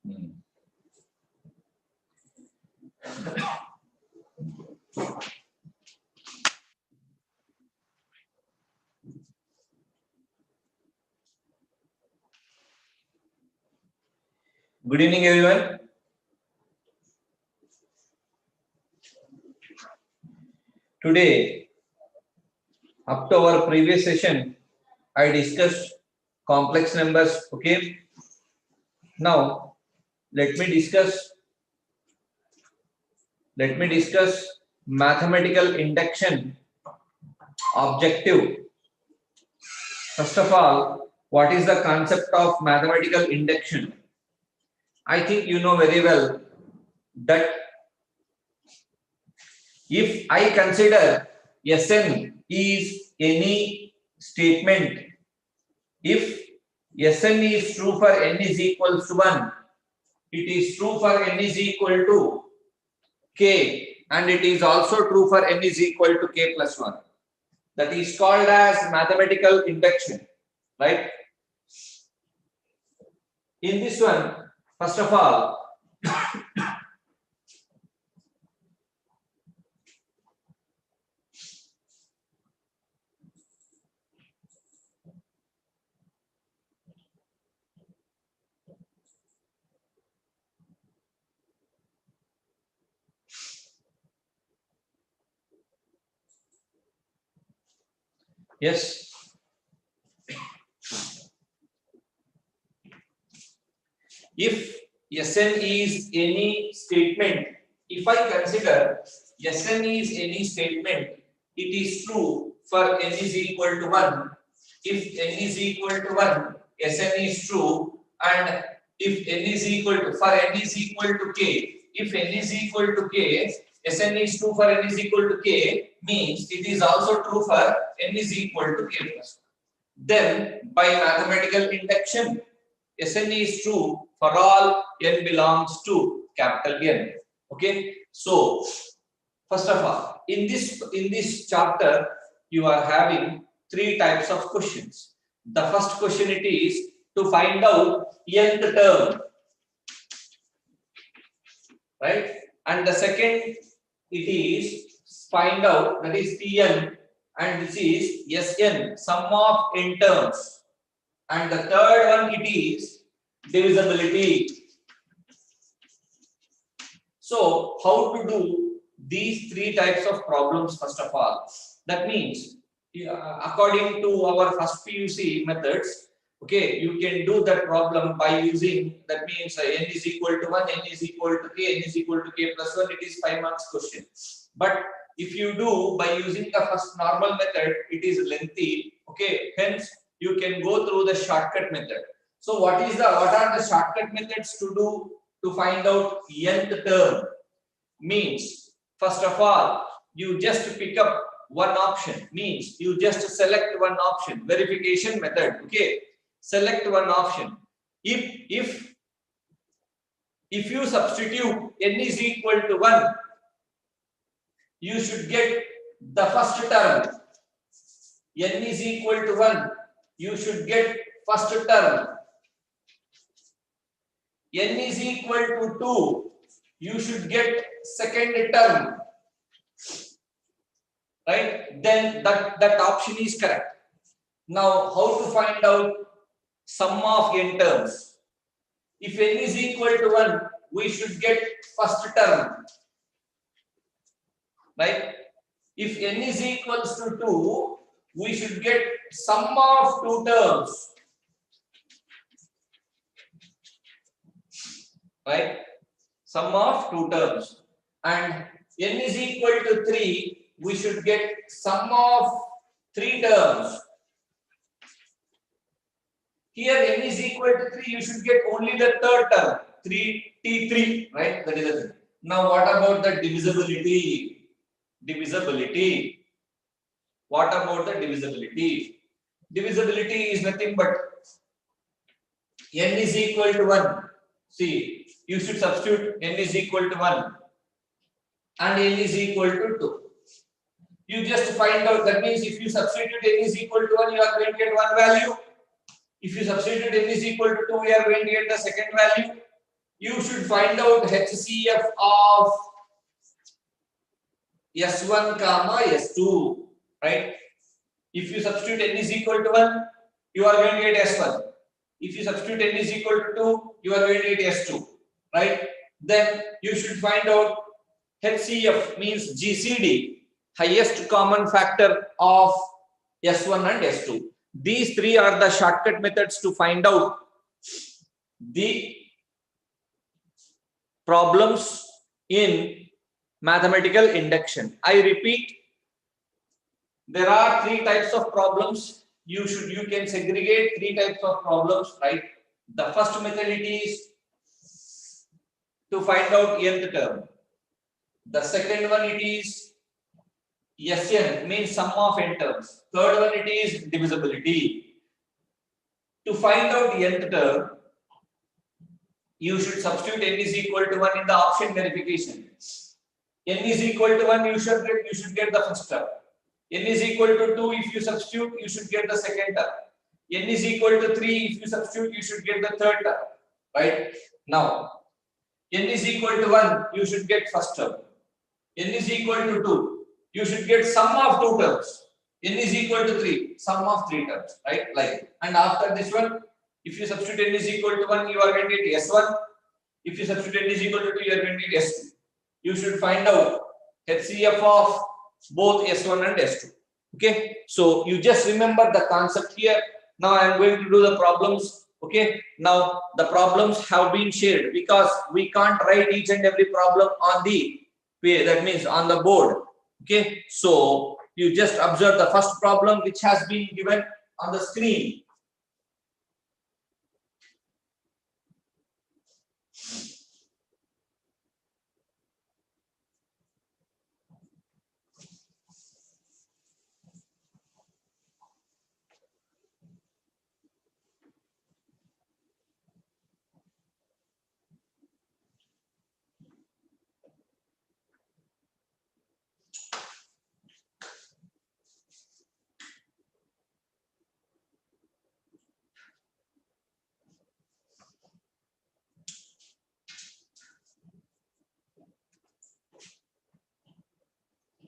Good evening, everyone. Today, up to our previous session, I discussed complex numbers. Okay. Now, let me discuss mathematical induction objective. First of all, what is the concept of mathematical induction? I think you know very well that if I consider Sn is any statement, if Sn is true for n is equals to 1, it is true for n is equal to k, and it is also true for n is equal to k plus 1. That is called as mathematical induction, right? In this one, first of all, yes, if Sn is any statement, if I consider Sn is any statement, it is true for n is equal to 1. If n is equal to 1, Sn is true, and if n is equal to, for n is equal to k, if n is equal to k, Sn is true for n is equal to k, means it is also true for n is equal to k plus 1. Then by mathematical induction, Sn is true for all n belongs to capital N. Okay, so first of all, in this chapter, you are having three types of questions. The first question it is to find out nth term, right? And the second it is find out, that is Tn, and this is Sn, sum of n terms. And the third one it is divisibility. So how to do these three types of problems? First of all, that means according to our first PUC methods, okay, you can do that problem by using, that means n is equal to 1, n is equal to k, n is equal to k plus 1, it is 5 marks question. But if you do by using the first normal method, it is lengthy, okay, hence you can go through the shortcut method. So what are the shortcut methods to do to find out nth term? Means first of all, you just pick up one option, means you just select one option, verification method, okay, select one option. If you substitute n is equal to 1, you should get the first term. N is equal to 1, you should get first term. N is equal to 2, you should get second term, right? Then that option is correct. Now how to find out sum of n terms? If n is equal to 1, we should get first term, right? If n is equals to 2, we should get sum of two terms, right? Sum of two terms. And n is equal to 3, we should get sum of three terms. Here n is equal to 3, you should get only the third term, 3t3, right? That is the thing. Now what about the divisibility? What about the divisibility? Divisibility is nothing but n is equal to 1. See, you should substitute n is equal to 1 and n is equal to 2. You just find out, that means if you substitute n is equal to 1, you are going to get one value. If you substitute n is equal to 2, you are going to get the second value. you should find out HCF of S1 comma S2, right? If you substitute n is equal to 1, you are going to get S1. If you substitute n is equal to 2, you are going to get S2, right? Then you should find out HCF means GCD, highest common factor of S1 and S2. These three are the shortcut methods to find out the problems in mathematical induction. I repeat, there are three types of problems. You can segregate three types of problems, right? The first method it is to find out nth term. The second one it is SN, means sum of n terms. Third one it is divisibility. To find out nth term, you should substitute n is equal to 1 in the option verification. N is equal to 1, you should get the first term. N is equal to 2, if you substitute, you should get the second term. N is equal to 3, if you substitute, you should get the third term. Right? Now, n is equal to 1, you should get first term. N is equal to 2, you should get sum of two terms. N is equal to 3, sum of three terms. Right? Like, and after this one, if you substitute n is equal to 1, you are going to get S1. If you substitute n is equal to 2, you are going to get S2. You should find out HCF of both S1 and S2. Okay, so you just remember the concept here. Now I am going to do the problems. Okay, now the problems have been shared because we can't write each and every problem on the page, that means on the board. Okay, so you just observe the first problem which has been given on the screen.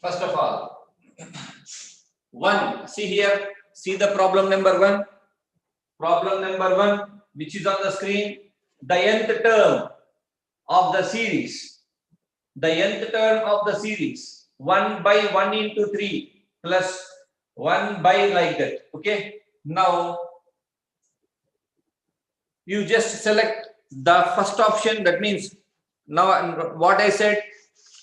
First of all, see here, see the problem number 1. Problem number 1, which is on the screen, the nth term of the series. The nth term of the series, 1 by 1 into 3 plus 1 by like that. Okay. Now, you just select the first option. That means, now what I said,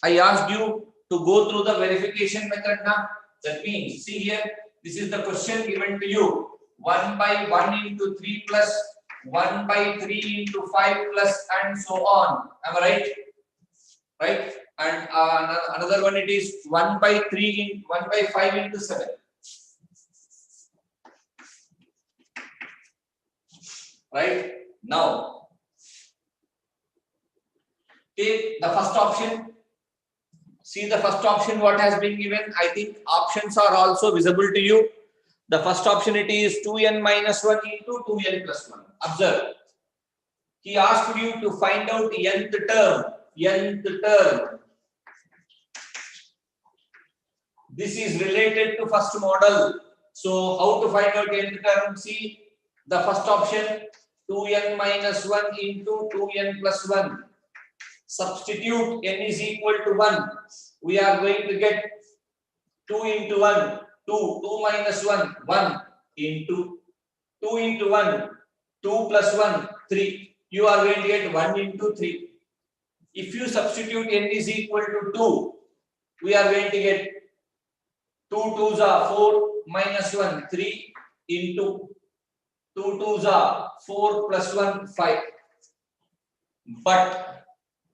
I asked you to go through the verification method now. That means, see here, this is the question given to you. 1 by 1 into 3 plus 1 by 3 into 5 plus and so on. Am I right? Right? And another one it is 1 by 3 in 1 by 5 into 7. Right? Now, take the first option. See the first option what has been given. I think options are also visible to you. The first option it is 2n minus 1 into 2n plus 1. Observe. He asked you to find out nth term. Nth term. This is related to first model. So how to find out nth term? See the first option, 2n minus 1 into 2n plus 1. Substitute n is equal to 1. We are going to get 2 into 1, 2, 2 minus 1, 1 into 2 into 1, 2 plus 1, 3. You are going to get 1 into 3. If you substitute n is equal to 2, we are going to get 2 2s are 4 minus 1, 3 into 2 2s are 4 plus 1, 5. But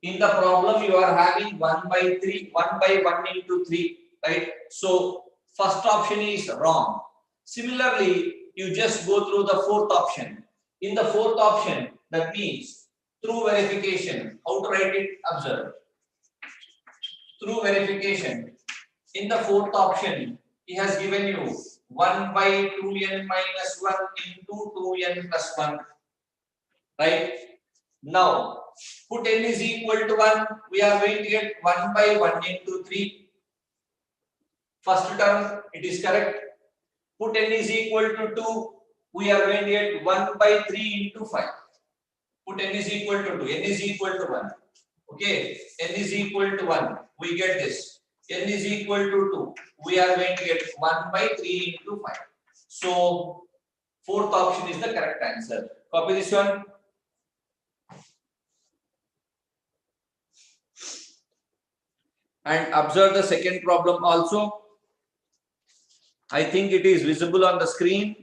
in the problem, you are having 1 by 3, 1 by 1 into 3, right? So, first option is wrong. Similarly, you just go through the fourth option. In the fourth option, that means through verification. How to write it? Observe. Through verification. In the fourth option, he has given you 1 by 2n minus 1 into 2n plus 1, right? Now, put n is equal to 1. We are going to get 1 by 1 into 3. First term, it is correct. Put n is equal to 2. We are going to get 1 by 3 into 5. Put n is equal to 2. N is equal to 1. Okay. N is equal to 1. We get this. N is equal to 2. We are going to get 1 by 3 into 5. So, fourth option is the correct answer. Copy this one. And observe the second problem also. I think it is visible on the screen.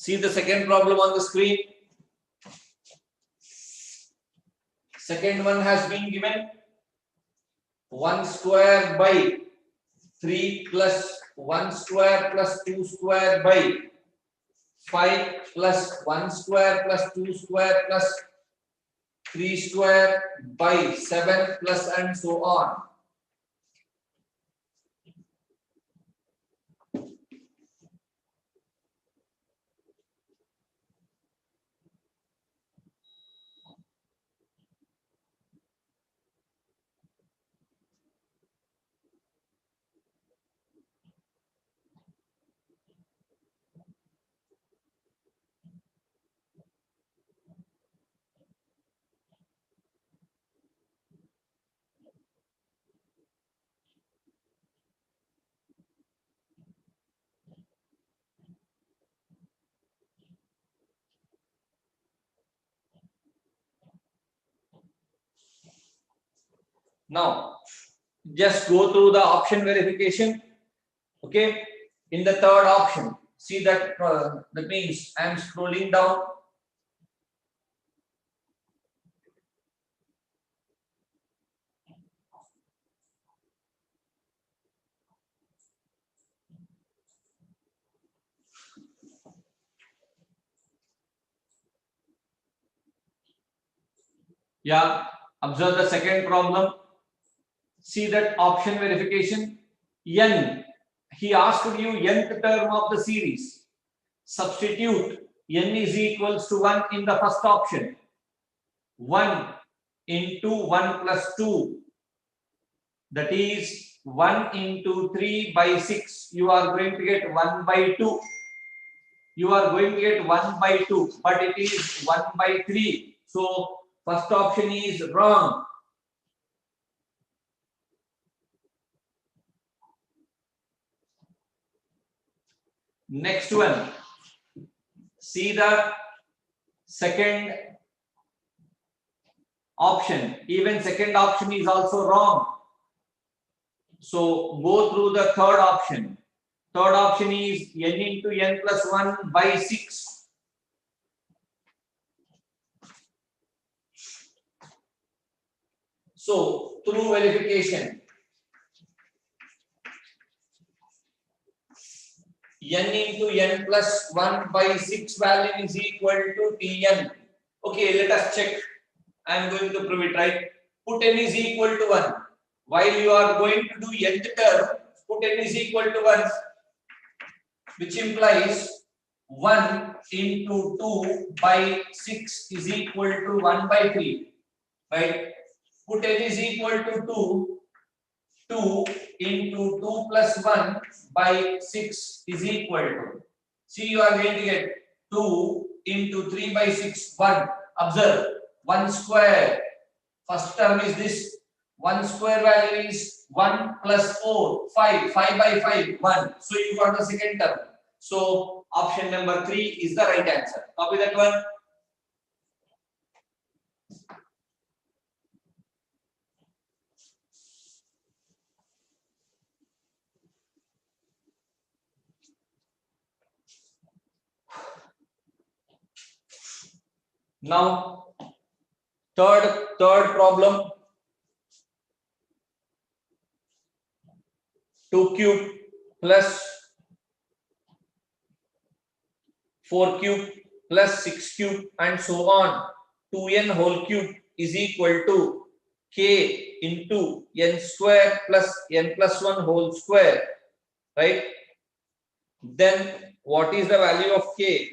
See the second problem on the screen. Second one has been given 1 square by 3 plus 1 square plus 2 square by 5 plus 1 square plus 2 square plus 3 square by 7 plus and so on. Now, just go through the option verification. Okay, in the third option, see that that means I am scrolling down. Yeah, observe the second problem. See that option verification. N, he asked you nth term of the series. Substitute n is equals to 1 in the first option. 1 into 1 plus 2. That is 1 into 3 by 6. You are going to get 1 by 2. You are going to get 1 by 2, but it is 1 by 3. So, first option is wrong. Next one. See the second option. Even second option is also wrong. So, go through the third option. Third option is n into n plus 1 by 6. So, through verification, n into n plus 1 by 6 value is equal to Tn. Okay, let us check. I am going to prove it, right? Put n is equal to 1. While you are going to do nth term, put n is equal to 1, which implies 1 into 2 by 6 is equal to 1 by 3. Right? Put n is equal to 2. 2 into 2 plus 1 by 6 is equal to. See, you are going to get 2 into 3 by 6, 1. Observe, 1 square. First term is this. 1 square value is 1 plus 4, 5. 5 by 5, 1. So, you got the second term. So, option number 3 is the right answer. Copy that one. Now, Third problem, 2 cube plus 4 cube plus 6 cube and so on, 2n whole cube is equal to k into n square plus n plus 1 whole square, right? Then what is the value of k?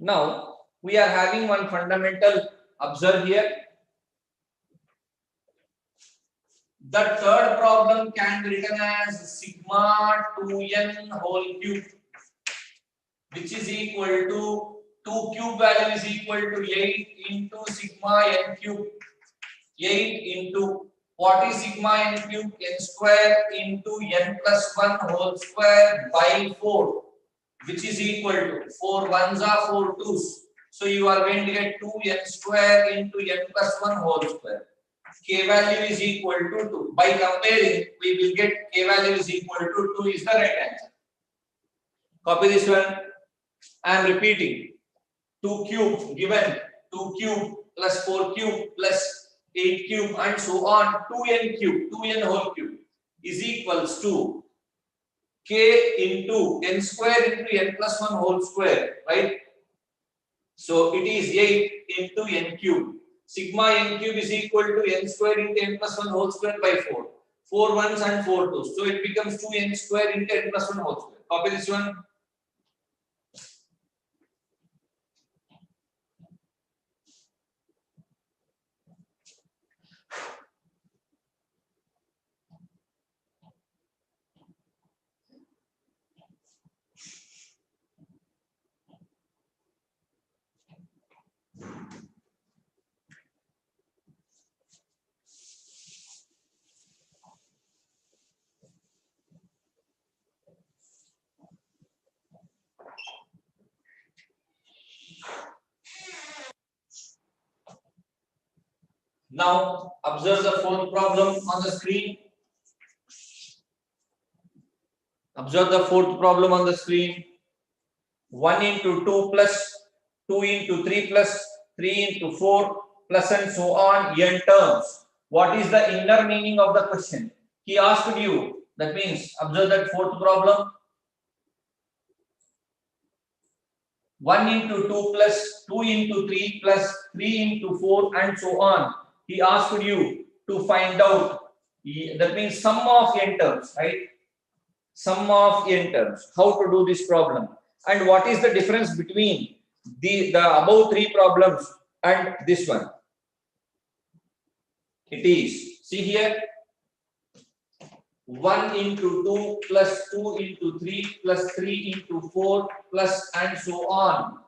Now we are having one fundamental. Observe here. The third problem can be written as sigma 2n whole cube, which is equal to 2 cube value is equal to 8 into sigma n cube. 8 into what is sigma n cube? N square into n plus 1 whole square by 4, which is equal to 4 ones are 4 twos. So you are going to get 2n square into n plus 1 whole square. K value is equal to 2. By comparing, we will get K value is equal to 2 is the right answer. Copy this one. I am repeating. 2 cube given 2 cube plus 4 cube plus 8 cube and so on. 2n cube, 2n whole cube is equals to k into n square into n plus 1 whole square, right? So it is 8 into n cube. Sigma n cube is equal to n square into n plus 1 whole square by 4. 4 ones and 4 twos. So it becomes 2n square into n plus 1 whole square. Copy this one. Now observe the fourth problem on the screen. Observe the fourth problem on the screen. 1 into 2 plus 2 into 3 plus 3 into 4 plus and so on n terms. What is the inner meaning of the question? He asked you. That means observe that fourth problem. 1 into 2 plus 2 into 3 plus 3 into 4 and so on. He asked you to find out, that means sum of n terms, right? Sum of n terms. How to do this problem? And what is the difference between the above three problems and this one? It is, see here, 1 into 2 plus 2 into 3 plus 3 into 4 plus and so on.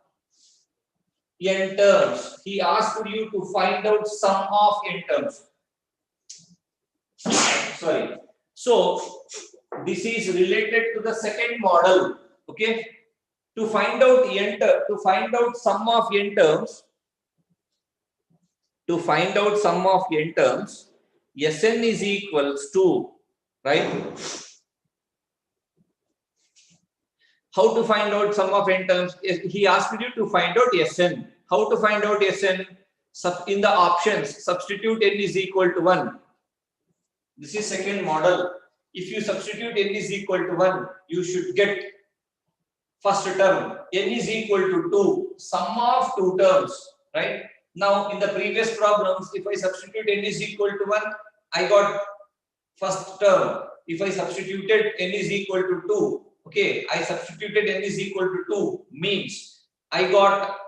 N terms. He asked you to find out sum of n terms. Sorry. So this is related to the second model. Okay. To find out sum of n terms. To find out sum of n terms, Sn is equals to, right? How to find out sum of n terms? He asked you to find out Sn. How to find out Sn? In the options, substitute n is equal to 1. This is second model. If you substitute n is equal to 1, you should get first term. N is equal to 2. Sum of two terms, right? Now, in the previous problems, if I substitute n is equal to 1, I got first term. If I substituted n is equal to 2, okay, I substituted n is equal to 2 means I got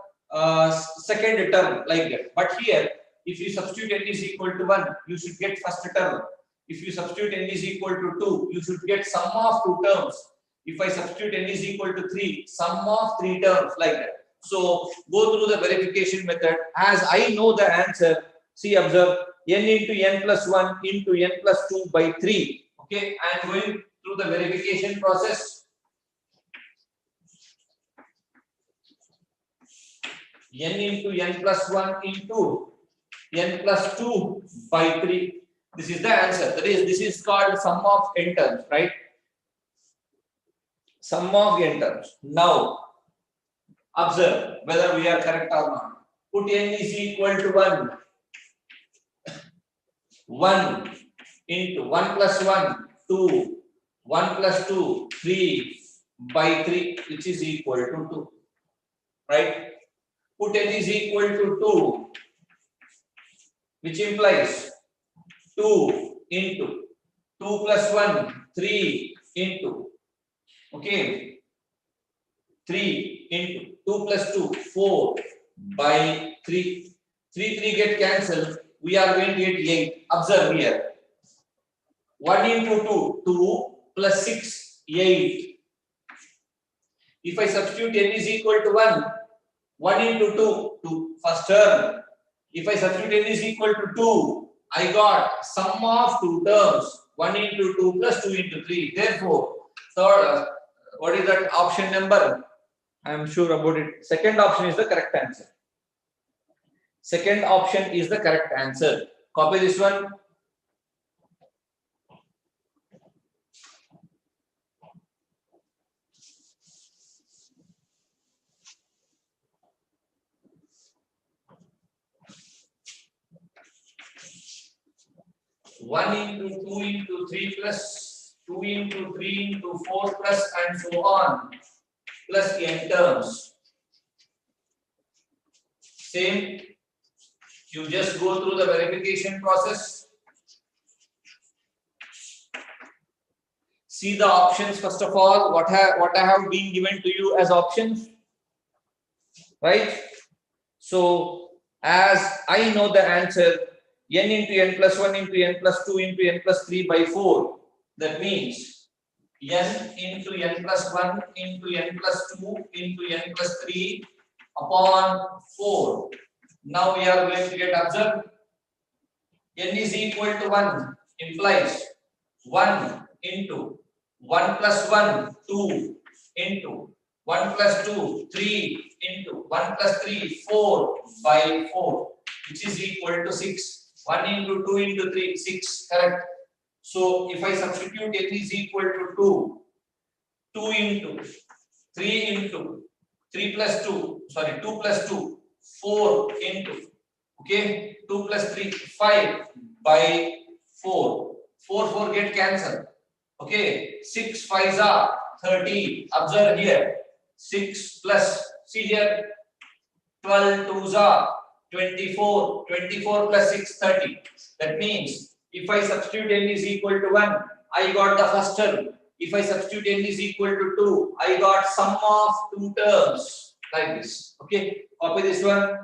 second term like that. But here, if you substitute n is equal to 1, you should get first term. If you substitute n is equal to 2, you should get sum of two terms. If I substitute n is equal to 3, sum of three terms like that. So go through the verification method. As I know the answer, see, observe, n into n plus 1 into n plus 2 by 3. Okay, I am going through the verification process. N into n plus 1 into n plus 2 by 3. This is the answer. That is, this is called sum of n terms, right? sum of n terms. Now observe whether we are correct or not. Put n is equal to 1. 1 into 1 plus 1, 2. 1 plus 2, 3 by 3, which is equal to 2. Right? Put n is equal to 2, which implies 2 into 2 plus 1, 3 into, okay, 3 into 2 plus 2, 4 by 3. 3 get cancelled. We are going to get 8. Observe here. 1 into 2, 2 plus 6, 8. If I substitute n is equal to 1, 1 into 2, 2 first term. If I substitute n is equal to 2, I got sum of two terms. 1 into 2 plus 2 into 3. Therefore, third, what is that option number? I am sure about it. Second option is the correct answer. Second option is the correct answer. Copy this one. One into 2 into 3 plus 2 into 3 into 4 plus and so on, plus n terms. Same. You just go through the verification process. See the options first of all. What I have been given to you as options, right? So as I know the answer, n into n plus 1 into n plus 2 into n plus 3 by 4. That means n into n plus 1 into n plus 2 into n plus 3 upon 4. Now we are going to get observed. N is equal to 1 implies 1 into 1 plus 1, 2 into 1 plus 2, 3 into 1 plus 3, 4 by 4, which is equal to 6. 1 into 2 into 3, 6, correct. So if I substitute n is equal to 2, 2 into 3 into 3 plus 2, sorry, 2 plus 2, 4 into, okay, 2 plus 3, 5 by 4. 4 get cancelled. Okay, 6 5s are 30. Observe here. 6 plus, see here, 12 2s are 24. 24 plus 6, 30. That means if I substitute n is equal to 1, I got the first term. If I substitute n is equal to 2, I got sum of two terms like this. Okay, copy this one.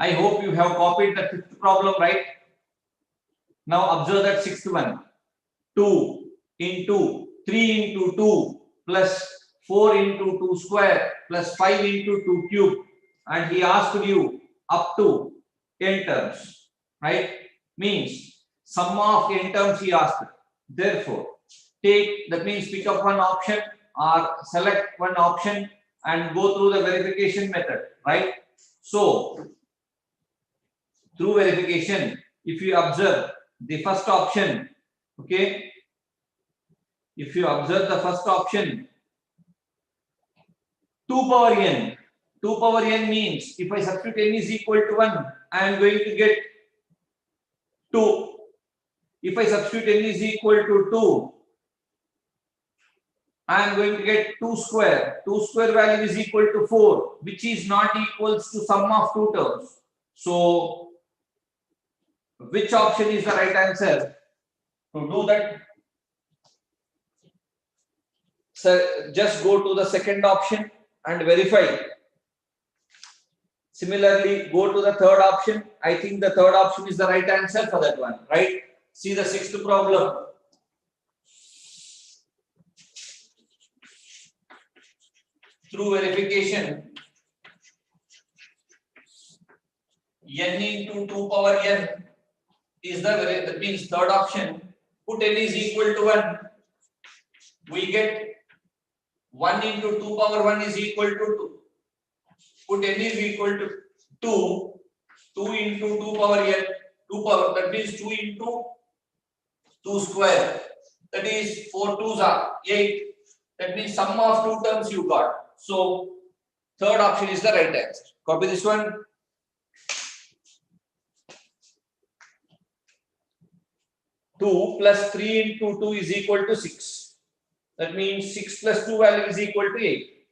I hope you have copied the fifth problem, right? Now observe that sixth one. 2 into 3 into 2 plus 4 into 2 square plus 5 into 2 cube, and he asked you up to n terms, right? Means sum of n terms he asked. Therefore, that means pick up one option or select one option and go through the verification method, right? So through verification, if you observe the first option, okay, if you observe the first option, 2 power n. 2 power n means if I substitute n is equal to 1, I am going to get 2. If I substitute n is equal to 2, I am going to get 2 square. 2 square value is equal to 4, which is not equals to sum of two terms. So, which option is the right answer? To do that, so just go to the second option and verify. Similarly, go to the third option. I think the third option is the right answer for that one, right? See the sixth problem. Through verification, n into 2 power n is that means third option. Put n is equal to 1. We get 1 into 2 power 1 is equal to 2. Put n is equal to 2. 2 into 2 power n. 2 power, that means 2 into 2 square. That is 4 2s are 8. That means sum of two terms you got. So third option is the right answer. Copy this one. Two plus 3 into 2 is equal to 6. That means 6 plus 2 value is equal to 8.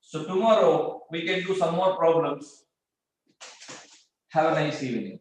So tomorrow we can do some more problems. Have a nice evening.